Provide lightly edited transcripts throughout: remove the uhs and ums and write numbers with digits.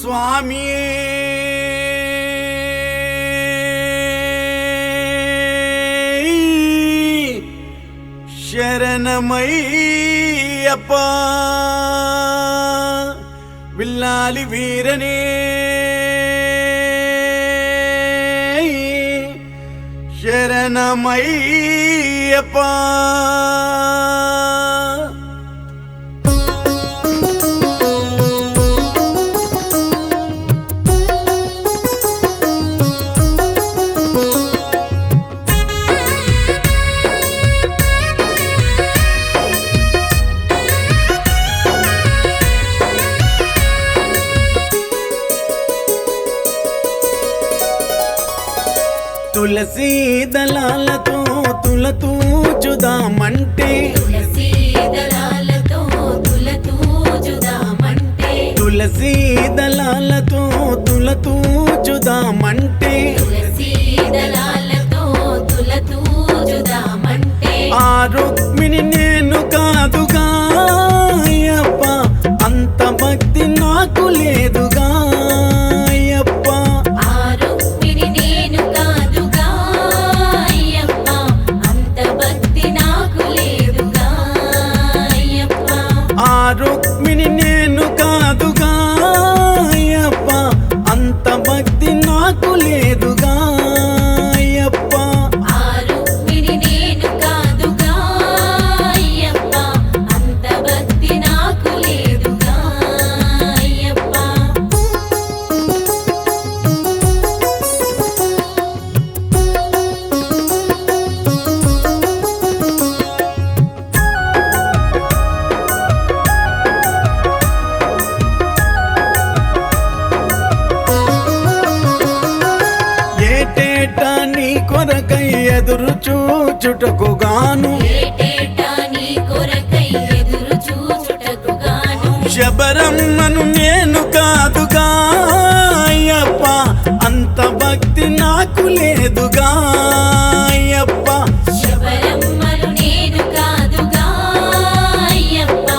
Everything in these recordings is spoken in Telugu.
స్వామి శరణమయ్యప్ప విల్లాలి వీరనే శరణమయ్యప్ప తులసీ దళాలతో తులతూచుదామంటే తులసీ దళాలతో తులతూచుదామంటే తులసీ దళాలతో తులతూచుదామంటే తులసీ దళాలతో తులతూచుదామంటే ఆ రుక్మిణి నేను కాదుగా అయ్యప్ప అంత భక్తి నాకు లేదుగా అయ్యప్ప ఆ రుక్మిణి నేను కాదుగా అయ్యప్ప అంత భక్తి నాకు లేదుగా అయ్యప్ప ఆ రుక్మిణి నేను కాదుగా అయ్యప్ప అంత భక్తి నాకు లేదుగా అయ్యప్ప ఆ రుక్మిణి నేను కాదుగా అయ్యప్ప అంత భక్తి నాకు లేదుగా అయ్యప్ప ఏటేటా నీ కొరకై ఎదురు చూచుటకుగాను ఏటేటా నీ కొరకై ఎదురు చూచుటకుగాను శబరమ్మను నేను కాదుగా అయ్యప్ప అంత భక్తి నాకు లేదుగా అయ్యప్ప శబరమ్మను నేను కాదుగా అయ్యప్ప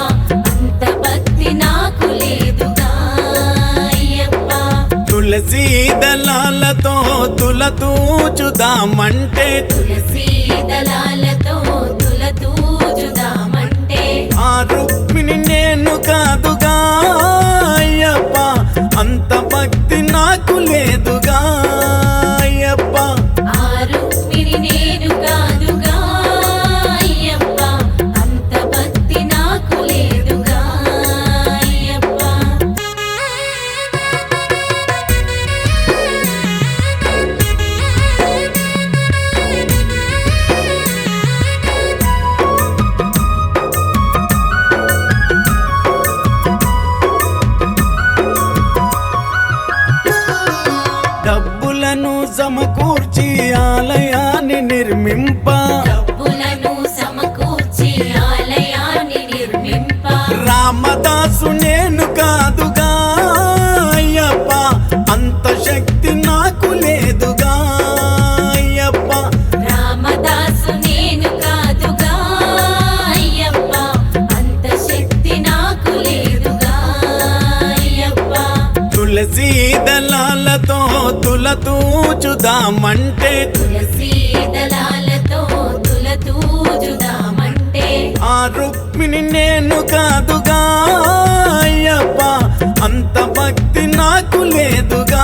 అంత భక్తి నాకు లేదుగా అయ్యప్ప తులసీ దళాలతో తులతూచుదామంటే తులసీ దళాలతో తులతూచుదామంటే ఆ రుక్మిణి నేను కాదుగా అయ్యప్ప అంత భక్తి నాకు లేదుగా అయ్యప్ప ఆ రుక్మిణి నేను కాదుగా అయ్యప్ప అంత భక్తి నాకు లేదుగా అయ్యప్ప డబ్బులను సమకూర్చి ఆలయాన్ని నిర్మింప డబ్బులను సమకూర్చి ఆలయాన్ని నిర్మింప రామదాసు నేను కాదుగా అయ్యప్ప అంత శక్తి నాకు లేదుగా అయ్యప్ప రామదాసు నేను కాదుగా అయ్యప్ప అంత శక్తి నాకు లేదుగా అయ్యప్ప తులసీ దళాలతో తులతూచుదామంటే తులసీ దళాలతో తులతూచుదామంటే ఆ రుక్మిణి నేను కాదుగా అయ్యప్ప అంత భక్తి నాకు లేదుగా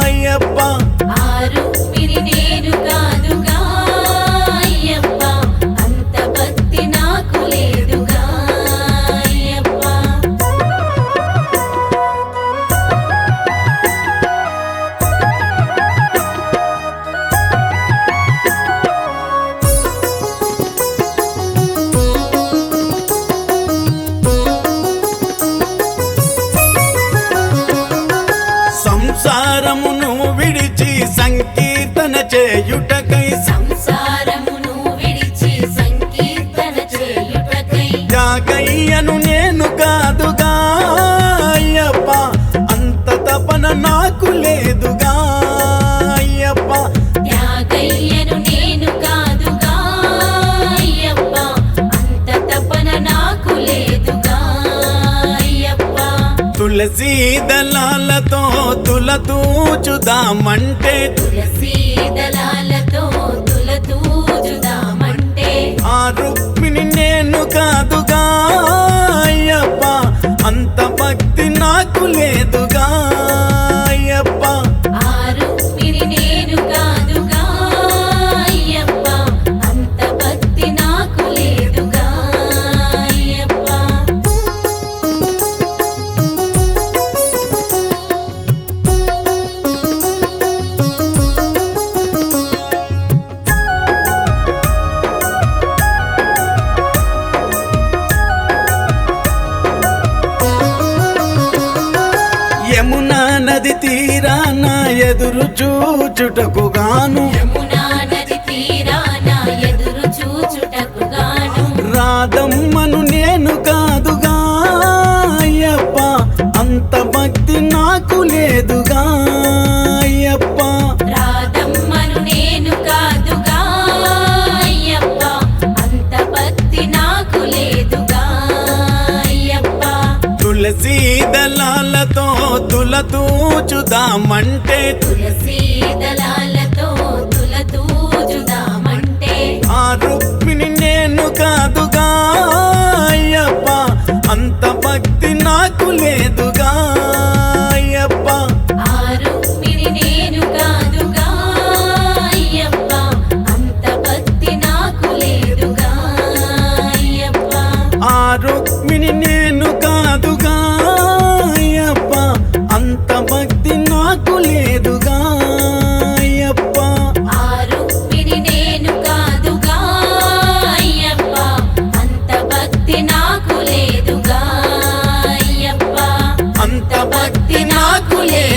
అయ్యప్ప ఆ రుక్మిణి నేను కాదుగా అయ్యప్ప అంత భక్తి నాకు లేదుగా అయ్యప్ప తులసీ దళాలతో తులతూచుదామంటే తులసీ దళాలతో తులతూచుదామంటే ఆ రుక్మిణి నేను కాదుగా అయ్యప్ప అంత భక్తి నాకు లేదుగా అయ్యప్ప ఆ రుక్మిణి నేను కాదుగా అయ్యప్ప అంత భక్తి నాకు లేదుగా అయ్యప్ప యమునా నది తీరాన ఎదురు చూచుటకు గాను యమునా నది తీరాన ఎదురు చూచుటకుగాను రాధమ్మను నేను కాదుగా అయ్యప్ప అంత భక్తి నాకు లేదుగా అయ్యప్ప రాధమ్మను నేను కాదుగా అయ్యప్ప అంత భక్తి నాకు లేదుగా అయ్యప్ప తులసీ దళాలతో తులతూచుదామంటే తులసీ దళాలతో తులతూచుదామంటే ఆ రుక్మిణి నేను కాదుగా అయ్యప్ప అంత భక్తి నాకు లేదుగా అయ్యప్ప ఆ రుక్మిణి నేను కాదుగా అయ్యప్ప అంత భక్తి నాకు లేదుగా అయ్యప్ప ఆ రుక్మిణి నేను కాదుగా అయ్యప్ప అంత భక్తి నాకు లేదుగా అయ్యప్ప ఆ రుక్మిణి నేను కాదుగా అయ్యప్ప అంత భక్తి నాకు లేదుగా అయ్యప్ప అంత భక్తి నాకు లేదు